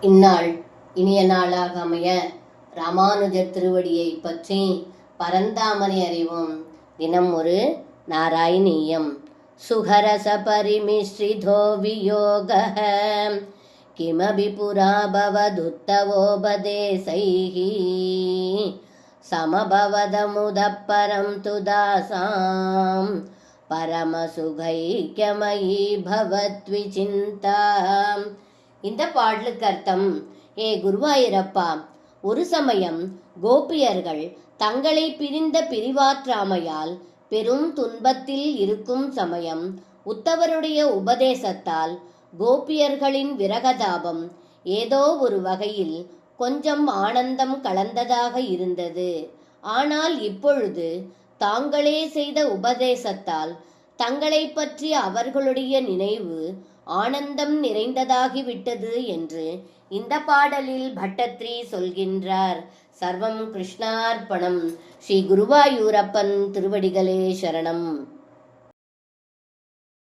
இந்நாள் இனிய நாளாக அமைய ராமானுஜர் திருவடியை பற்றி பரந்தாமனை அறிவோம். தினம் ஒரு நாராயணீயம். சுகரச பரிமிஸ்ரிதோ வியோகः கிமபி புரா பவதுத்தவோபதேசைः சமபவதமுதப்பரம் து தாசாம் பரமசுகைக்யமயி பவத்விசிந்தா. இந்த பாடலுக்கு அர்த்தம்: ஏ குருவாயூரப்பா, ஒரு சமயம் கோபியர்கள் தங்களை பிரிந்த பிரிவாற்றாமையால் பெரும் துன்பத்தில் இருக்கும் சமயம் உத்தவருடைய உபதேசத்தால் கோபியர்களின் விரகதாபம் ஏதோ ஒரு வகையில் கொஞ்சம் ஆனந்தம் கலந்ததாக இருந்தது. ஆனால் இப்பொழுது தாங்களே செய்த உபதேசத்தால் தங்களை பற்றி அவர்களுடைய நினைவு ஆனந்தம் நிறைந்ததாகிவிட்டது என்று இந்த பாடலில் பட்டத்ரி சொல்கின்றார். சர்வம் கிருஷ்ணார்ப்பணம். ஸ்ரீ குருவாயூரப்பன் திருவடிகளே சரணம்.